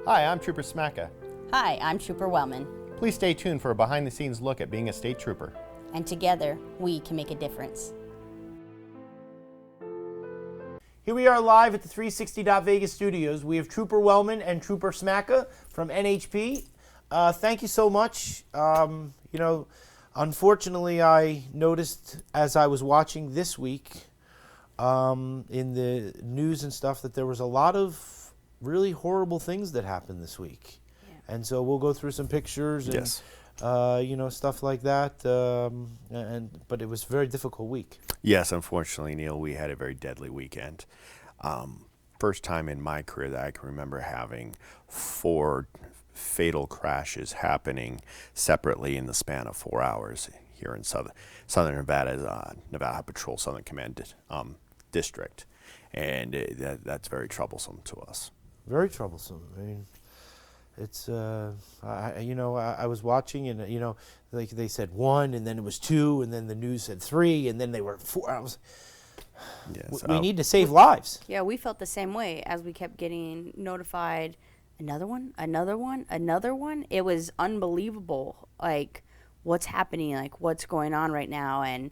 Hi, I'm Trooper Smacka. Hi, I'm Trooper Wellman, Please stay tuned for a behind-the-scenes look at being a state trooper. and together we can make a difference. Here we are live at the 360 Vegas studios. We have Trooper Wellman and Trooper Smacka from NHP. Thank you so much. Unfortunately, I noticed as I was watching this week in the news and stuff that there was a lot of really horrible things that happened this week. Yeah. And so we'll go through some pictures and Yes. Stuff like that. But it was a very difficult week. Yes, unfortunately, Neil, we had a very deadly weekend. First time in my career that I can remember having 4 fatal crashes happening separately in the span of 4 hours here in Southern Nevada's Nevada Highway Patrol Southern Command District, and that's very troublesome to us. Very troublesome. I mean, it's I was watching, and like they said 1, and then it was 2, and then the news said 3, and then they were 4. I was, Yes, we need to save lives. Yeah, we felt the same way as we kept getting notified. Another one, another one, another one. It was unbelievable, like what's happening, like what's going on right now, and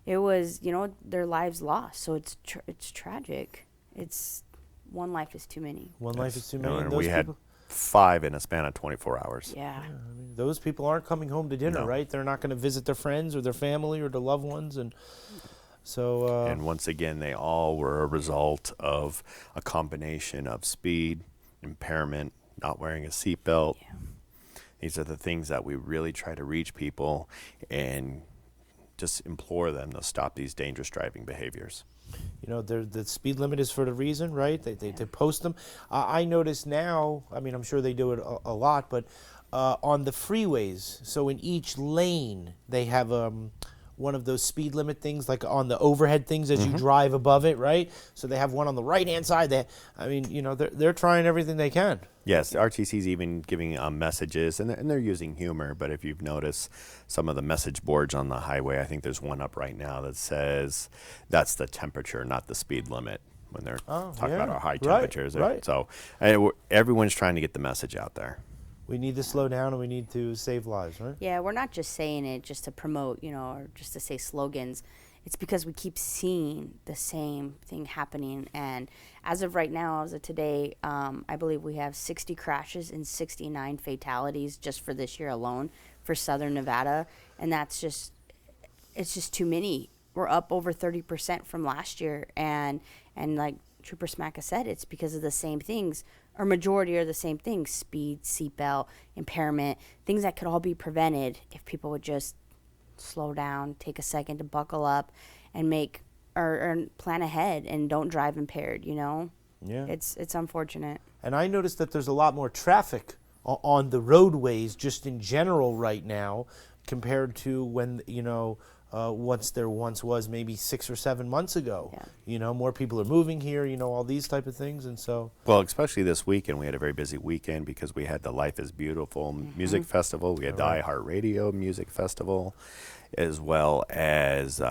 it was, their lives lost. So it's tragic. It's one life is too many. One life is too many. And and we had 5 in a span of 24 hours. Yeah. I mean, those people aren't coming home to dinner, No. right? They're not going to visit their friends or their family or their loved ones, and so. And once again, they all were a result of a combination of speed, impairment, not wearing a seatbelt. Yeah. These are the things that we really try to reach people and just implore them to stop these dangerous driving behaviors. The speed limit is for the reason, right? They post them. I notice now, I mean, I'm sure they do it a lot, but on the freeways, so in each lane, they have one of those speed limit things, like on the overhead things as you drive above it, right? So they have one on the right-hand side. They're trying everything they can. Yes, the RTC's even giving messages, and they're using humor, but if you've noticed some of the message boards on the highway, I think there's one up right now that says that's the temperature, not the speed limit, when they're talking about our high temperatures. Right. So everyone's trying to get the message out there. We need to slow down and we need to save lives, right? Yeah, we're not just saying it just to promote, or just to say slogans. It's because we keep seeing the same thing happening. And as of right now, as of today, I believe we have 60 crashes and 69 fatalities just for this year alone for Southern Nevada. And it's just too many. We're up over 30% from last year. And like Trooper Smacka said, it's because of the same things, or majority are the same things: speed, seatbelt, impairment, things that could all be prevented if people would just slow down, take a second to buckle up, and make or plan ahead and don't drive impaired. Yeah. It's unfortunate. And I noticed that there's a lot more traffic on the roadways just in general right now compared to when, once there once was maybe 6 or 7 months ago. Yeah. More people are moving here, all these type of things. And so. Well, especially this weekend, we had a very busy weekend because we had the Life is Beautiful Music Festival. We had the iHeartRadio Music Festival, as well as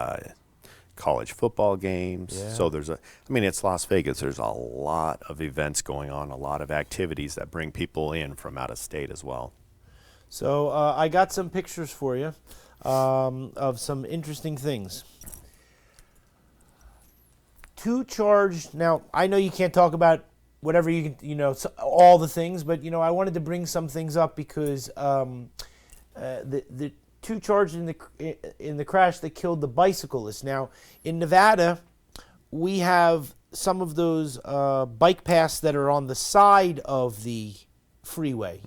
college football games. Yeah. So it's Las Vegas. There's a lot of events going on, a lot of activities that bring people in from out of state as well. So I got some pictures for you of some interesting things. 2 charged. Now, I know you can't talk about whatever you can, all the things, but, I wanted to bring some things up because the 2 charged in the crash that killed the bicyclist. Now, in Nevada, we have some of those bike paths that are on the side of the freeway.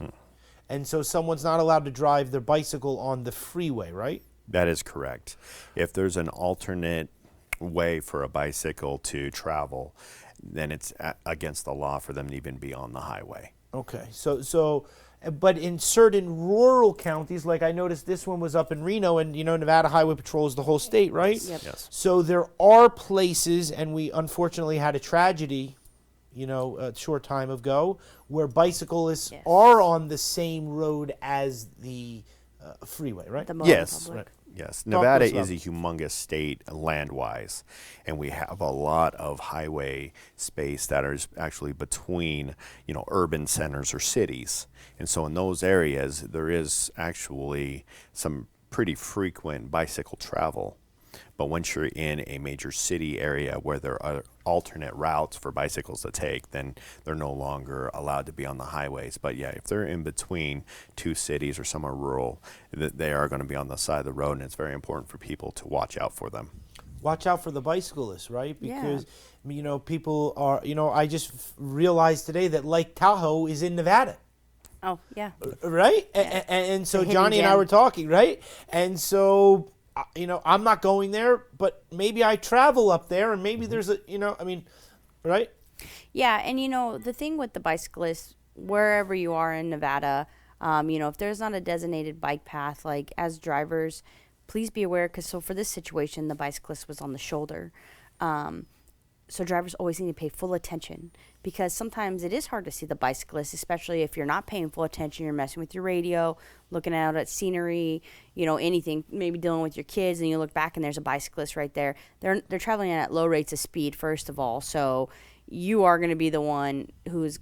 And so someone's not allowed to drive their bicycle on the freeway, right? That is correct. If there's an alternate way for a bicycle to travel, then it's against the law for them to even be on the highway. Okay. But in certain rural counties, like I noticed this one was up in Reno, and Nevada Highway Patrol is the whole state, right? Yep. Yes. So there are places, and we unfortunately had a tragedy, a short time ago, where bicyclists are on the same road as the freeway, right? The Yes. public. Yes, Talk to Nevada us about is a humongous state land-wise, and we have a lot of highway space that is actually between, urban centers or cities. And so in those areas, there is actually some pretty frequent bicycle travel. But once you're in a major city area where there are alternate routes for bicycles to take, then they're no longer allowed to be on the highways. But yeah, if they're in between two cities or somewhere rural, they are going to be on the side of the road, and it's very important for people to watch out for them. Watch out for the bicyclists, right? Yeah. Because people are. I just realized today that Lake Tahoe is in Nevada. Oh, yeah. Right? Yeah. And so The hidden Johnny and I gem. were talking, right? And so, I'm not going there, but maybe I travel up there, and maybe there's right? Yeah, and the thing with the bicyclists, wherever you are in Nevada, if there's not a designated bike path, like as drivers, please be aware, because for this situation, the bicyclist was on the shoulder. So drivers always need to pay full attention, because sometimes it is hard to see the bicyclist, especially if you're not paying full attention. You're messing with your radio, looking out at scenery, anything, maybe dealing with your kids, and you look back and there's a bicyclist right there. They're traveling at low rates of speed, first of all. So you are going to be the one who's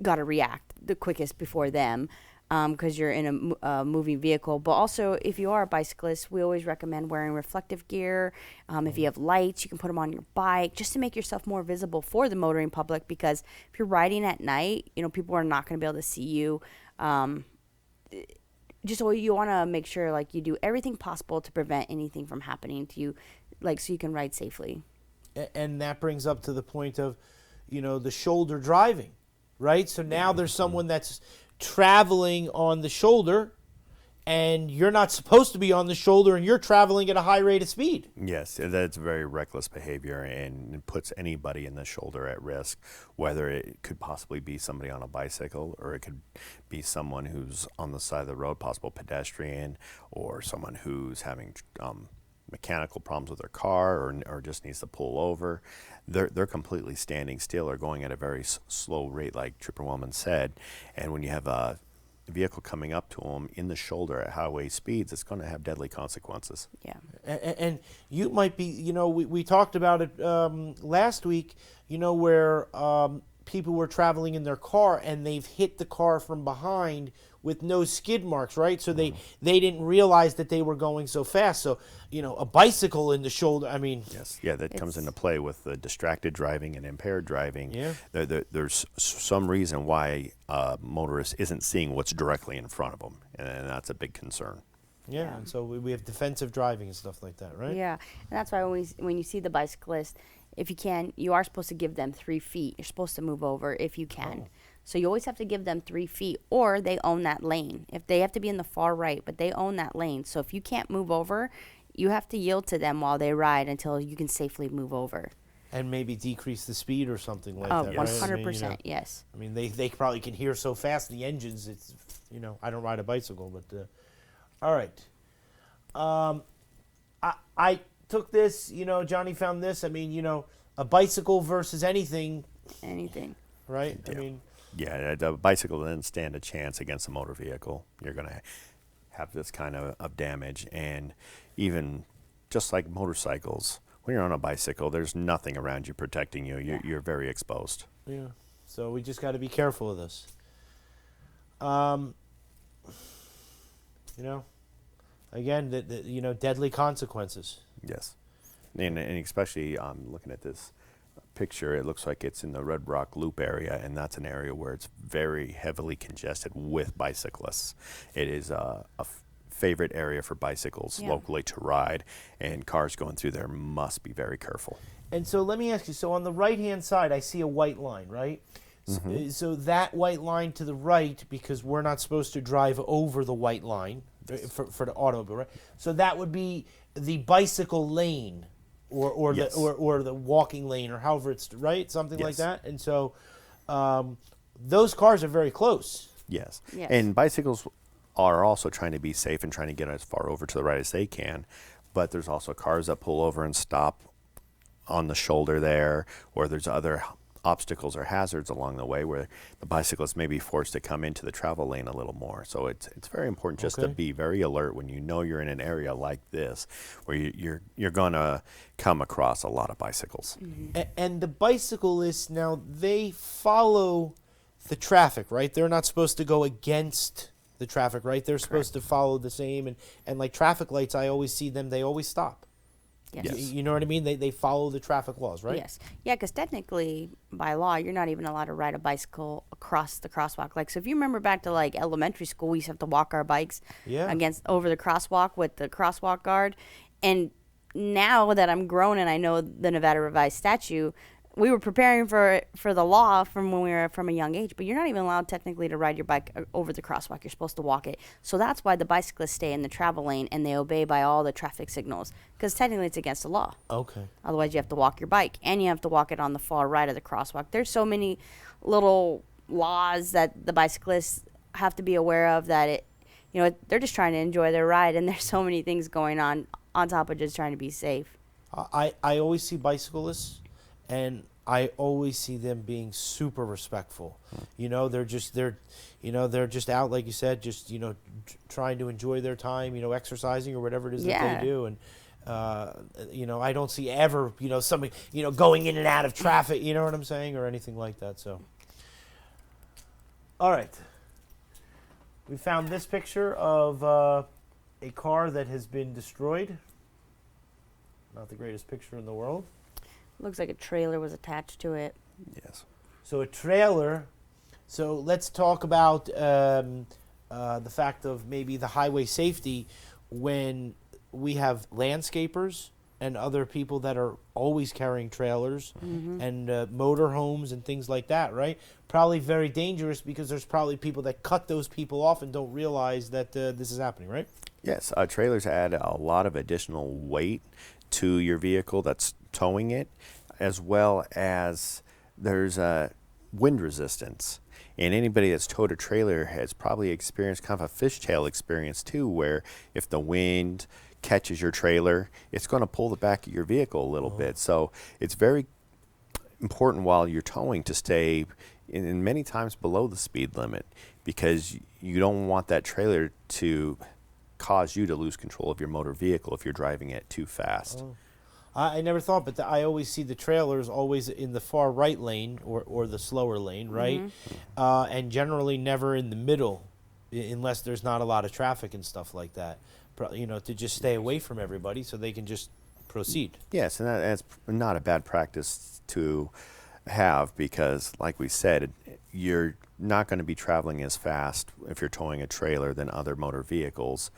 got to react the quickest before them, because you're in a moving vehicle. But also, if you are a bicyclist, we always recommend wearing reflective gear. If you have lights, you can put them on your bike just to make yourself more visible for the motoring public, because if you're riding at night, people are not going to be able to see you. You want to make sure you do everything possible to prevent anything from happening to you, so you can ride safely. And that brings up to the point of, the shoulder driving, right? So now there's someone that's traveling on the shoulder, and you're not supposed to be on the shoulder, and you're traveling at a high rate of speed. Yes, that's very reckless behavior, and it puts anybody in the shoulder at risk, whether it could possibly be somebody on a bicycle, or it could be someone who's on the side of the road, possible pedestrian, or someone who's having mechanical problems with their car, or just needs to pull over. They're completely standing still or going at a very slow rate, like Trooper Wellman said. And when you have a vehicle coming up to them in the shoulder at highway speeds, it's going to have deadly consequences. Yeah. And you might be, we talked about it last week, where people were traveling in their car and they've hit the car from behind with no skid marks, right? So they didn't realize that they were going so fast. So, a bicycle in the shoulder, Yes, yeah, that comes into play with the distracted driving and impaired driving. Yeah. There's some reason why a motorist isn't seeing what's directly in front of them, and that's a big concern. Yeah, and so we have defensive driving and stuff like that, right? Yeah, and that's why when you see the bicyclist, if you can, you are supposed to give them 3 feet. You're supposed to move over if you can. Oh. So you always have to give them 3 feet, or they own that lane. If they have to be in the far right, but they own that lane. So if you can't move over, you have to yield to them while they ride until you can safely move over. And maybe decrease the speed or something like Oh, that, 100%, yes. They probably can hear so fast the engines. It's I don't ride a bicycle, but all right. I took this. Johnny found this. A bicycle versus anything, Anything. right? Yeah. Yeah, the bicycle doesn't stand a chance against a motor vehicle. You're going to have this kind of damage. And even just like motorcycles, when you're on a bicycle, there's nothing around you protecting you. You're very exposed. Yeah. So we just got to be careful of this. Again, deadly consequences. Yes. And especially looking at this picture, it looks like it's in the Red Rock Loop area, and that's an area where it's very heavily congested with bicyclists. It is a favorite area for bicycles locally to ride, and cars going through there must be very careful. And so let me ask you, so on the right-hand side, I see a white line, right? Mm-hmm. So that white line to the right, because we're not supposed to drive over the white line for the automobile, right? So that would be the bicycle lane, or Yes. the walking lane, or however it's, right? Something like Yes. that. And so those cars are very close. Yes. Yes. And bicycles are also trying to be safe and trying to get as far over to the right as they can, but there's also cars that pull over and stop on the shoulder there, or there's other obstacles or hazards along the way where the bicyclist may be forced to come into the travel lane a little more. So it's very important just to Okay. be very alert when you know you're in an area like this where you're going to come across a lot of bicycles. And the bicyclists now, they follow the traffic, right? They're not supposed to go against the traffic, right? They're supposed to follow the same. And like traffic lights, I always see them, they always stop. Yes. Yes. You know what I mean? They follow the traffic laws, right? Yes. Yeah, because technically, by law, you're not even allowed to ride a bicycle across the crosswalk. Like, so if you remember back to like elementary school, we used to have to walk our bikes Yeah. over the crosswalk with the crosswalk guard. And now that I'm grown and I know the Nevada revised statute, we were preparing for the law from when we were from a young age, but you're not even allowed technically to ride your bike over the crosswalk. You're supposed to walk it. So that's why the bicyclists stay in the travel lane and they obey by all the traffic signals, because technically it's against the law. Okay. Otherwise, you have to walk your bike, and you have to walk it on the far right of the crosswalk. There's so many little laws that the bicyclists have to be aware of that they're just trying to enjoy their ride, and there's so many things going on top of just trying to be safe. I always see bicyclists, and I always see them being super respectful. They're just out, like you said, just trying to enjoy their time, exercising or whatever it is that Yeah. they do. And I don't see ever somebody going in and out of traffic. You know what I'm saying, or anything like that. So, all right, we found this picture of a car that has been destroyed. Not the greatest picture in the world. Looks like a trailer was attached to it. Yes. So a trailer. So let's talk about the fact of maybe the highway safety when we have landscapers and other people that are always carrying trailers and motor homes and things like that, right? Probably very dangerous because there's probably people that cut those people off and don't realize that this is happening, right? Yes, trailers add a lot of additional weight to your vehicle that's towing it, as well as there's wind resistance. And anybody that's towed a trailer has probably experienced kind of a fishtail experience too, where if the wind catches your trailer, it's going to pull the back of your vehicle a little bit. So it's very important while you're towing to stay in many times below the speed limit, because you don't want that trailer to cause you to lose control of your motor vehicle if you're driving it too fast. I never thought, but I always see the trailers always in the far right lane or the slower lane, right? And generally never in the middle, unless there's not a lot of traffic and stuff like that. To just stay away from everybody so they can just proceed. Yes, and that's not a bad practice to have, because, like we said, you're not going to be traveling as fast if you're towing a trailer than other motor vehicles.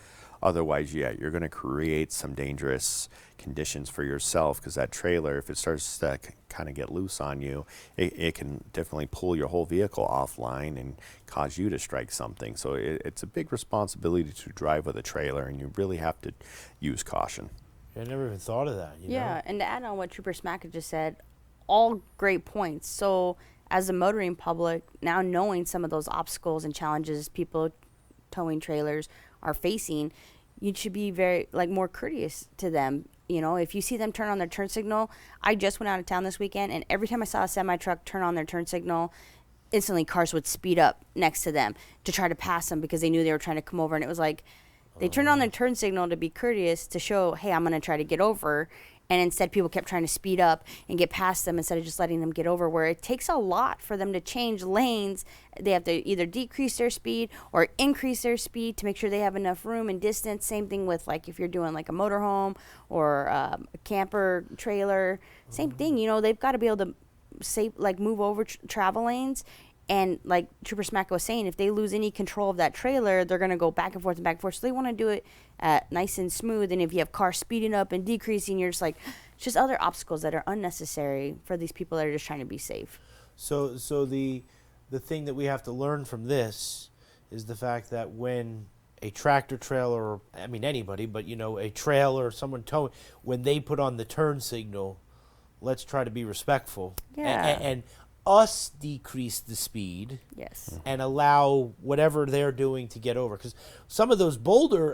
Otherwise, you're going to create some dangerous conditions for yourself, because that trailer, if it starts to kind of get loose on you, it can definitely pull your whole vehicle offline and cause you to strike something. So it's a big responsibility to drive with a trailer, and you really have to use caution. I never even thought of that. Yeah, and to add on what Trooper Smacka just said, all great points. So as a motoring public, now knowing some of those obstacles and challenges people towing trailers are facing, you should be very more courteous to them. If you see them turn on their turn signal, I just went out of town this weekend, and every time I saw a semi truck turn on their turn signal, instantly cars would speed up next to them to try to pass them because they knew they were trying to come over. And it was like they turned on their turn signal to be courteous, to show, hey, I'm going to try to get over. And instead, people kept trying to speed up and get past them instead of just letting them get over, where it takes a lot for them to change lanes. They have to either decrease their speed or increase their speed to make sure they have enough room and distance. Same thing with, if you're doing a motorhome or a camper trailer. Same thing, they've got to be able to move over travel lanes. And like Trooper Smack was saying, if they lose any control of that trailer, they're going to go back and forth and back and forth. So they want to do it nice and smooth. And if you have cars speeding up and decreasing, you're just just other obstacles that are unnecessary for these people that are just trying to be safe. So the thing that we have to learn from this is the fact that when a tractor trailer, or anybody, but a trailer or someone towing, when they put on the turn signal, let's try to be respectful. Yeah. And us decrease the speed. Yes. And allow whatever they're doing to get over, because some of those boulder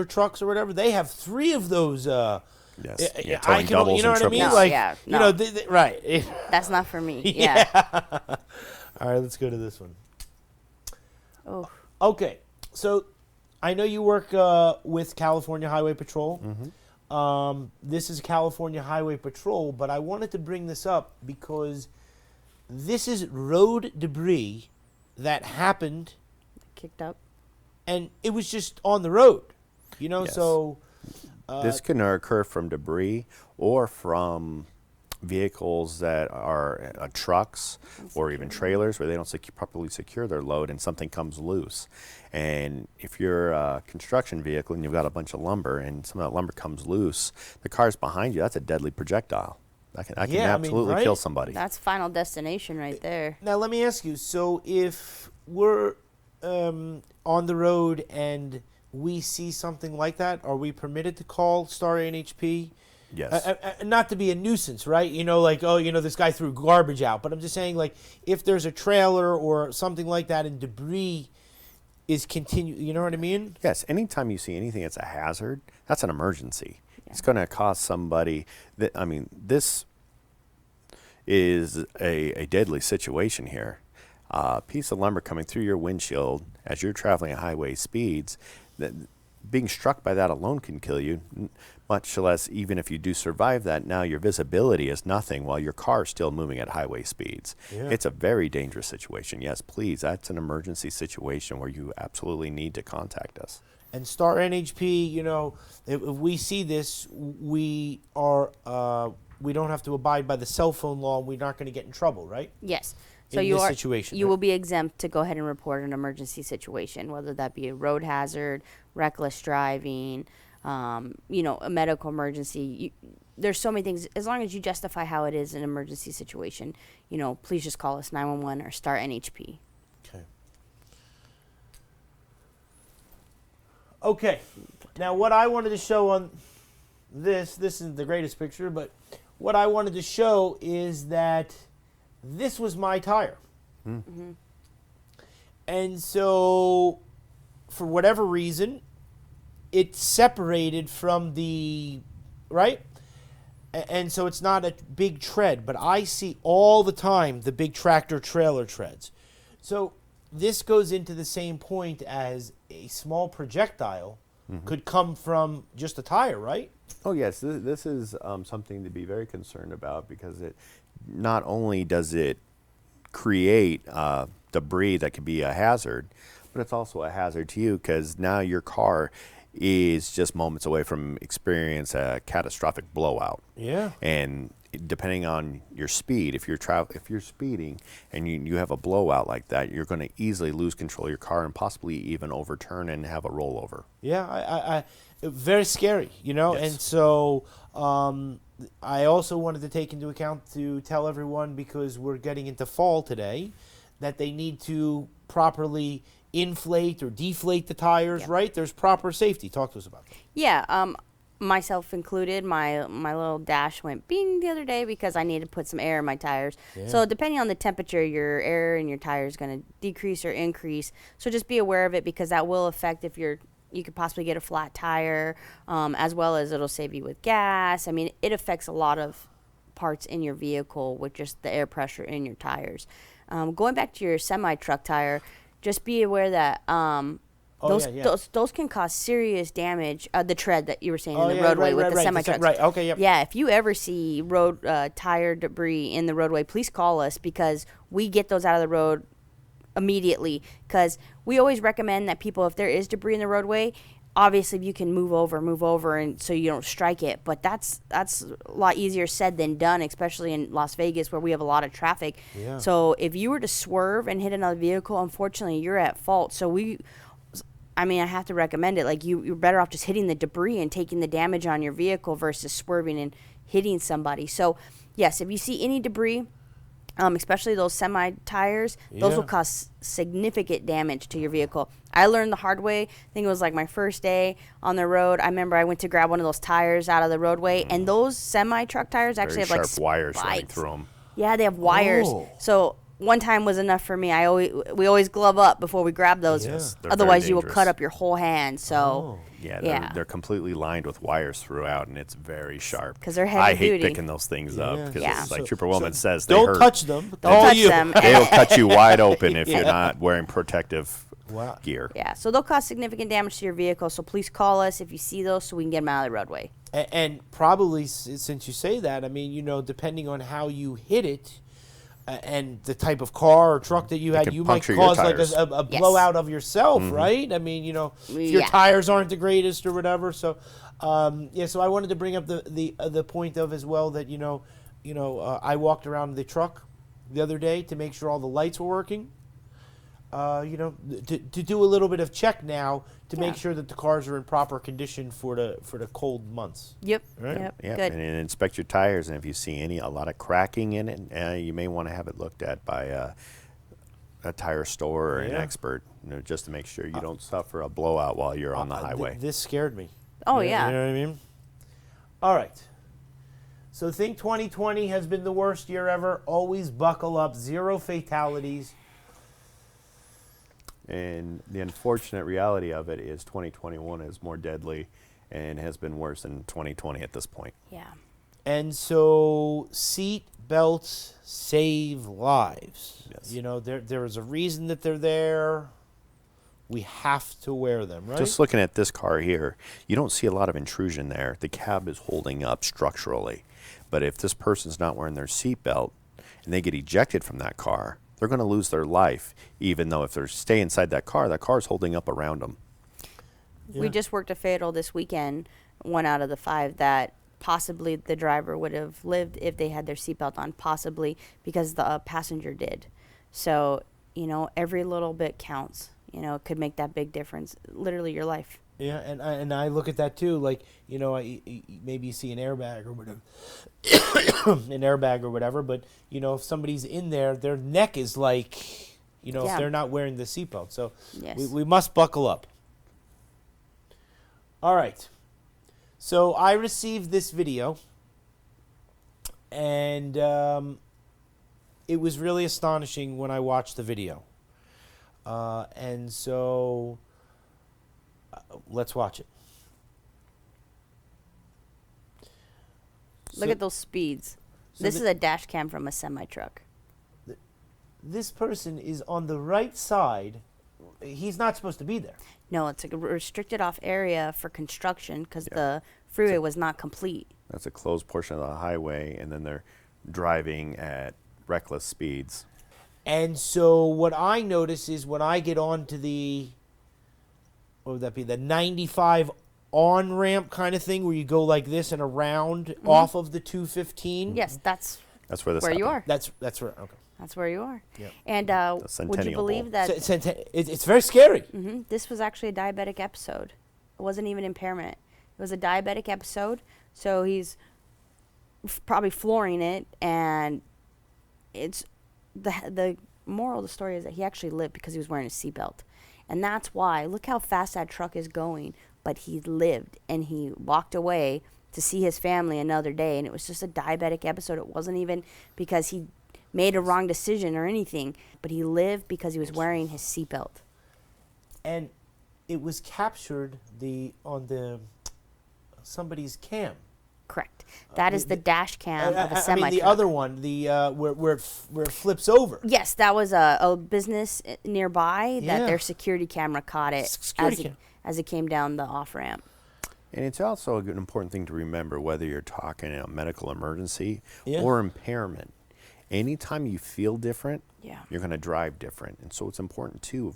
trucks or whatever, they have 3 of those Yes. Yeah, I towing can only, doubles you know and what I mean? triples. No, Like, yeah, you know, no. right. That's not for me. Yeah. All right, let's go to this one. Oh. Okay, so I know you work with California Highway Patrol. This is California Highway Patrol, but I wanted to bring this up because this is road debris that happened, Kicked up. and it was just on the road. You know, Yes. so This can occur from debris or from vehicles that are trucks or even trailers where they don't properly secure their load and something comes loose. And if you're a construction vehicle and you've got a bunch of lumber and some of that lumber comes loose, the car's behind you, that's a deadly projectile. That can Yeah, I mean, absolutely right? kill somebody. That's Final Destination right there. now let me ask you. So if we're on the road and we see something like that, are we permitted to call Star NHP? Yes. Not to be a nuisance, right? You know, like, oh, you know, this guy threw garbage out. But I'm just saying, like, if there's a trailer or something like that and debris is you know what I mean? Yes, anytime you see anything that's a hazard, that's an emergency. It's going to cost somebody. This is a deadly situation here. A piece of lumber coming through your windshield as you're traveling at highway speeds, being struck by that alone can kill you, much less even if you do survive that, now your visibility is nothing while your car is still moving at highway speeds. Yeah. It's a very dangerous situation. Yes, please, that's an emergency situation where you absolutely need to contact us. And Star NHP, you know, if we see this, we don't have to abide by the cell phone law. We're not going to get in trouble, right? Yes. So In you this are situation, you right? will be exempt to go ahead and report an emergency situation, whether that be a road hazard, reckless driving, you know, a medical emergency. There's so many things. As long as you justify how it is an emergency situation, you know, please just call us 911 or Star NHP. Okay. Now, what I wanted to show on this isn't the greatest picture, but what I wanted to show is that this was my tire. And so, for whatever reason, it separated from the, right? And so it's not a big tread, but I see all the time the big tractor trailer treads. So this goes into the same point as a small projectile could come from just a tire, right? Oh yes, this is something to be very concerned about because it not only does it create debris that could be a hazard, but it's also a hazard to you because now your car is just moments away from experience a catastrophic blowout. Yeah. And depending on your speed, if you're speeding and you have a blowout like that, you're going to easily lose control of your car and possibly even overturn and have a rollover. Yeah, I very scary, you know. Yes. And so I also wanted to take into account to tell everyone, because we're getting into fall today, that they need to properly inflate or deflate the tires, Yeah. right? There's proper safety. Talk to us about that. Yeah, myself included, my little dash went bing the other day because I needed to put some air in my tires. Yeah. So depending on the temperature, your air in your tire is going to decrease or increase. So just be aware of it because that will affect if you could possibly get a flat tire, as well as it'll save you with gas. I mean, it affects a lot of parts in your vehicle with just the air pressure in your tires. Going back to your semi-truck tire, just be aware that those can cause serious damage. The tread that you were saying in the roadway with the semi-trucks. Right, okay, yep. Yeah, if you ever see road tire debris in the roadway, please call us because we get those out of the road immediately. Because we always recommend that people, if there is debris in the roadway, obviously you can move over, and so you don't strike it. But that's a lot easier said than done, especially in Las Vegas where we have a lot of traffic. Yeah. So if you were to swerve and hit another vehicle, unfortunately you're at fault. So I have to recommend it. Like you're better off just hitting the debris and taking the damage on your vehicle versus swerving and hitting somebody. So yes, if you see any debris, especially those semi tires, those will cause significant damage to your vehicle. I learned the hard way. I think it was like my first day on the road. I remember I went to grab one of those tires out of the roadway, and those semi truck tires actually Very have sharp wires running spikes. through them. Yeah, they have wires. Oh. So one time was enough for me. We always glove up before we grab those. Yes, they're very Otherwise, you will dangerous. cut up your whole hand. So. Oh. Yeah, they're completely lined with wires throughout, and it's very sharp. 'Cause they're heavy I hate duty. picking those things up because Yeah. it's like So- Trooper Woman says, they Don't hurt. touch them. Don't touch you. them. They'll cut you wide open if you're not wearing protective Wow. gear. Yeah, so they'll cause significant damage to your vehicle. So please call us if you see those, so we can get them out of the roadway. And probably since you say that, I mean, depending on how you hit it, and the type of car or truck that you had, can you might puncture your cause like tires. a Yes. blowout of yourself, right? I mean, if your Yeah. tires aren't the greatest or whatever. So, so I wanted to bring up the point of as well that I walked around the truck the other day to make sure all the lights were working. To do a little bit of check now to make Yeah. sure that the cars are in proper condition for the cold months. Yep. Right. Yep. Yeah, Good. and then inspect your tires, and if you see a lot of cracking in it, you may want to have it looked at by a tire store or an Yeah. expert, just to make sure you don't suffer a blowout while you're on the highway. This scared me. Oh, You yeah. know what I mean? All right. So think 2020 has been the worst year ever. Always buckle up. 0 fatalities. And the unfortunate reality of it is 2021 is more deadly and has been worse than 2020 at this point. Yeah. And so seat belts save lives. Yes. There is a reason that they're there. We have to wear them, right? Just looking at this car here, you don't see a lot of intrusion there. The cab is holding up structurally. But if this person's not wearing their seatbelt and they get ejected from that car, they're going to lose their life, even though if they stay inside that car's holding up around them. We just worked a fatal this weekend, 1 out of the 5, that possibly the driver would have lived if they had their seatbelt on, possibly because the passenger did. So, every little bit counts. It could make that big difference, literally your life. Yeah, and I look at that too. Like, maybe you see an airbag or whatever, But if somebody's in there, their neck is like, if Yeah. they're not wearing the seatbelt. So Yes. we must buckle up. All right. So I received this video, and it was really astonishing when I watched the video. And so let's watch it. Look at those speeds. This is a dash cam from a semi-truck. This person is on the right side. He's not supposed to be there. No, it's a restricted off area for construction because the freeway was not complete. That's a closed portion of the highway, and then they're driving at reckless speeds. And so what I notice is when I get onto the, what would that be, the 95 on-ramp kind of thing where you go like this and around off of the 215. Yes, that's That's where this where you happened. are. That's where, okay. That's where you are. Yep. And would you Centennial believe Bowl. that So it's very scary. this was actually a diabetic episode? It wasn't even impairment. It was a diabetic episode. So he's probably flooring it, and it's the moral of the story is that he actually lived because he was wearing a seatbelt, and that's why. Look how fast that truck is going, but he lived and he walked away to see his family another day, and it was just a diabetic episode. It wasn't even because he made a wrong decision or anything, but he lived because he was wearing his seatbelt. And it was captured on somebody's cam. Correct. That is the dash cam of a I semi mean, the truck. other one, the where it flips over. Yes, that was a business nearby that Yeah. their security camera caught it Security cam. as it came down the off ramp. And it's also an important thing to remember whether you're talking a medical emergency Yeah. or impairment. Anytime you feel different, Yeah. you're going to drive different. And so it's important, too,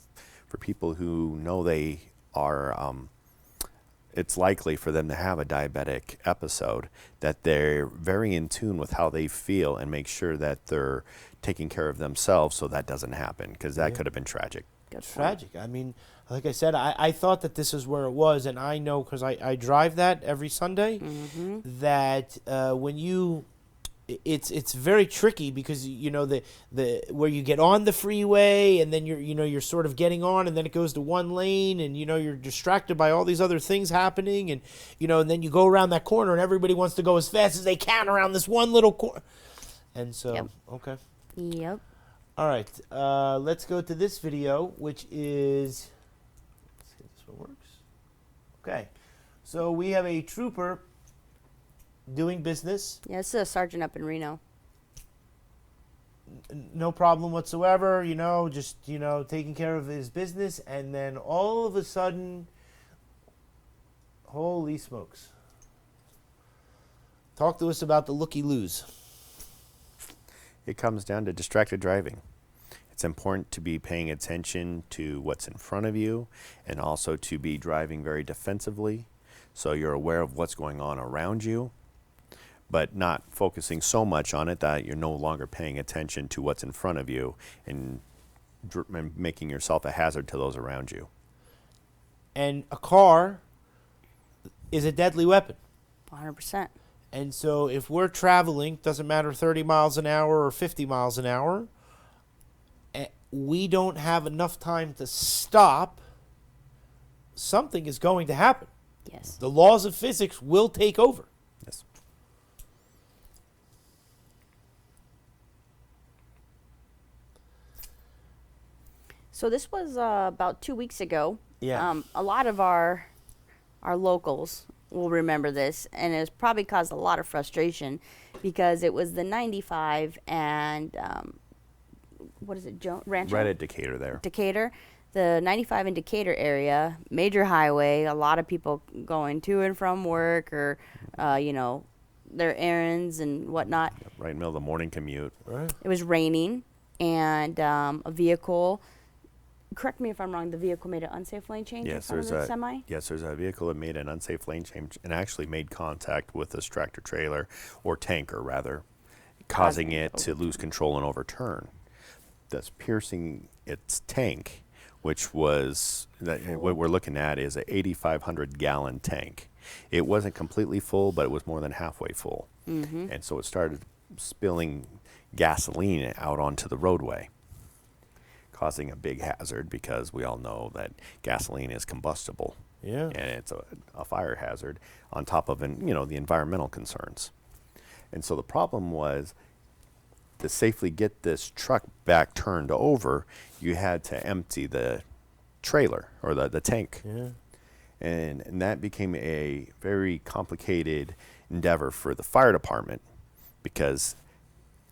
for people who know they are, it's likely for them to have a diabetic episode, that they're very in tune with how they feel and make sure that they're taking care of themselves so that doesn't happen, because that could have been tragic. Good point. Tragic. I mean, like I said, I thought that this is where it was, and I know because I drive that every Sunday, that when you, it's very tricky because the where you get on the freeway and then you're sort of getting on and then it goes to one lane and you're distracted by all these other things happening and and then you go around that corner and everybody wants to go as fast as they can around this one little corner, and so Yep. okay. Yep. All right, let's go to this video, which is, let's see if this one works. Okay, so we have a trooper doing business. Yeah, this is a sergeant up in Reno. No problem whatsoever, just, taking care of his business. And then all of a sudden, holy smokes. Talk to us about the looky-loos. It comes down to distracted driving. It's important to be paying attention to what's in front of you and also to be driving very defensively so you're aware of what's going on around you, but not focusing so much on it that you're no longer paying attention to what's in front of you and making yourself a hazard to those around you. And a car is a deadly weapon. 100%. And so if we're traveling, doesn't matter 30 miles an hour or 50 miles an hour, we don't have enough time to stop, something is going to happen. Yes. The laws of physics will take over. Yes. So this was about 2 weeks ago. Yeah. A lot of our locals will remember this, and it's probably caused a lot of frustration because it was the 95 and what is it, Rancho? Right at Decatur there. Decatur. The 95 in Decatur area, major highway, a lot of people going to and from work or, their errands and whatnot. Right in the middle of the morning commute. Right. It was raining, and a vehicle, correct me if I'm wrong, the vehicle made an unsafe lane change in front of the semi? Yes, there's a vehicle that made an unsafe lane change and actually made contact with this tractor trailer, or tanker rather, causing it to lose control and overturn. Thus piercing its tank, which was, what we're looking at is a 8,500 gallon tank. It wasn't completely full, but it was more than halfway full. Mm-hmm. And so it started spilling gasoline out onto the roadway, causing a big hazard because we all know that gasoline is combustible. Yeah. And it's a fire hazard on top of the environmental concerns. And so the problem was, to safely get this truck back turned over, you had to empty the trailer or the tank. Yeah. And that became a very complicated endeavor for the fire department because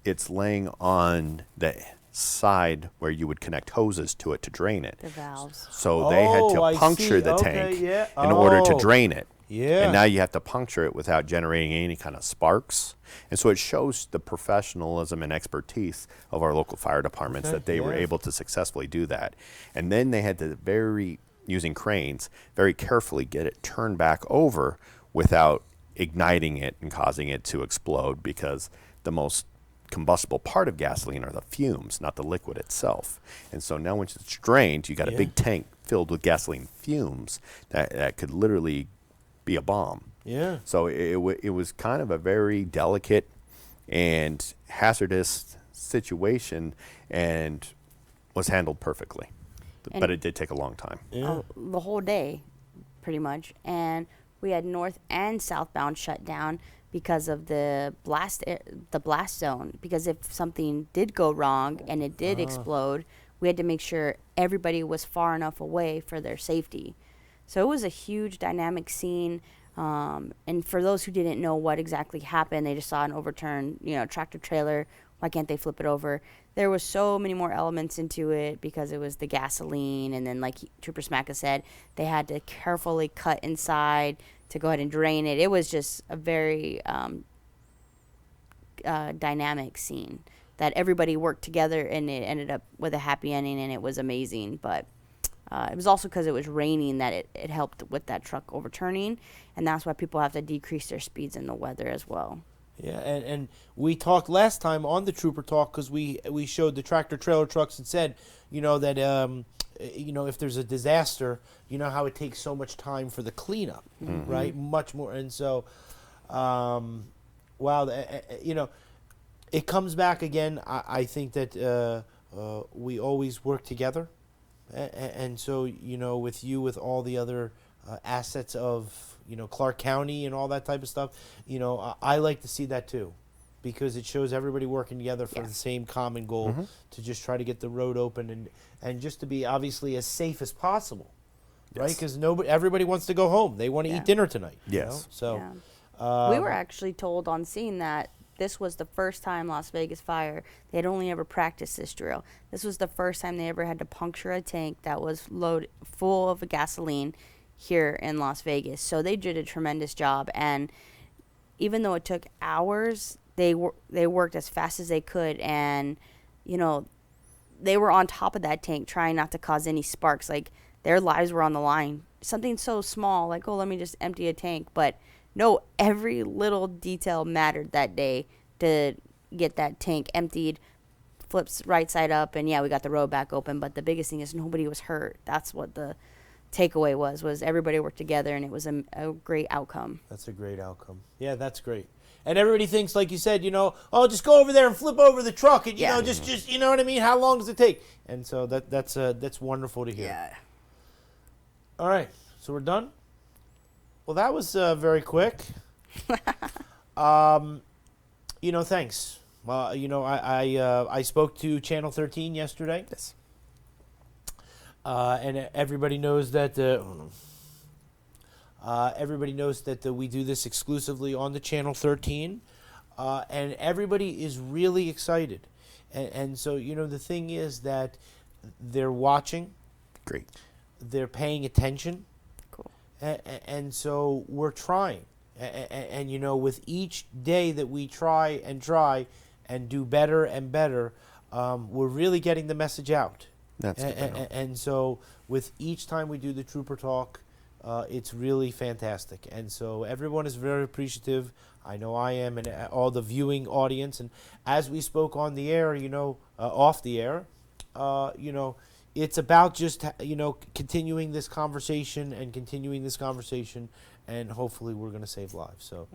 it's laying on the side where you would connect hoses to it to drain it. The valves. So they had I to puncture see. the Okay, tank yeah. in order to drain it. Yeah. And now you have to puncture it without generating any kind of sparks. And so it shows the professionalism and expertise of our local fire departments that they were able to successfully do that. And then they had to using cranes, very carefully get it turned back over without igniting it and causing it to explode, because the most combustible part of gasoline are the fumes, not the liquid itself. And so now once it's drained, you got a big tank filled with gasoline fumes that could literally be a bomb. Yeah. So it was kind of a very delicate and hazardous situation and was handled perfectly. But it did take a long time. Yeah. The whole day, pretty much. And we had north and southbound shut down because of the blast zone. Because if something did go wrong and it did explode, we had to make sure everybody was far enough away for their safety. So it was a huge dynamic scene. And for those who didn't know what exactly happened, they just saw an overturned, tractor trailer. Why can't they flip it over? There was so many more elements into it because it was the gasoline. And then, like Trooper Smacka said, they had to carefully cut inside to go ahead and drain it. It was just a very dynamic scene that everybody worked together, and it ended up with a happy ending, and it was amazing. But it was also because it was raining that it helped with that truck overturning, and that's why people have to decrease their speeds in the weather as well. Yeah, and we talked last time on the Trooper Talk because we showed the tractor trailer trucks and said, that if there's a disaster, how it takes so much time for the cleanup, right? Much more, and so, it comes back again. I think that we always work together, and so with all the other assets of Clark County and all that type of stuff, I like to see that too, because it shows everybody working together for the same common goal to just try to get the road open and just to be obviously as safe as possible, right? Because everybody wants to go home. They want to eat dinner tonight. You know? So we were actually told on scene that this was the first time Las Vegas Fire, they had only ever practiced this drill. This was the first time they ever had to puncture a tank that was loaded full of gasoline here in Las Vegas. So they did a tremendous job, and even though it took hours, they worked as fast as they could, and you know, they were on top of that tank trying not to cause any sparks. Like, their lives were on the line. Something so small, like, oh, let me just empty a tank, but no, every little detail mattered that day to get that tank emptied, flips right side up, and we got the road back open. But the biggest thing is nobody was hurt. That's what the takeaway was everybody worked together, and it was a great outcome. That's a great outcome. Yeah, that's great. And everybody thinks, like you said, you know, oh, just go over there and flip over the truck, and you know, just you know what I mean. How long does it take? And so that's wonderful to hear. Yeah. All right, so we're done. Well, that was very quick. You know, thanks. You know, I spoke to Channel 13 yesterday. Yes. And everybody knows that we do this exclusively on the Channel 13, and everybody is really excited. And so, you know, the thing is that they're watching. Great. They're paying attention. Cool. And so we're trying. And, you know, with each day that we try and do better and better, we're really getting the message out. That's good to know. And so with each time we do the Trooper Talk, it's really fantastic. And so everyone is very appreciative. I know I am, and all the viewing audience. And as we spoke on the air, you know, off the air, you know, it's about just, you know, continuing this conversation, and hopefully we're going to save lives. So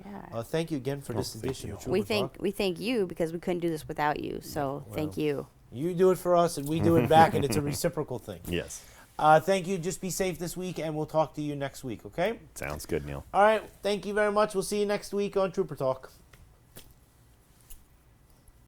thank you again for this edition of Trooper Talk. We thank you, because we couldn't do this without you. So thank you. You do it for us, and we do it back, and it's a reciprocal thing. Yes. Thank you. Just be safe this week, and we'll talk to you next week, okay? Sounds good, Neil. All right. Thank you very much. We'll see you next week on Trooper Talk.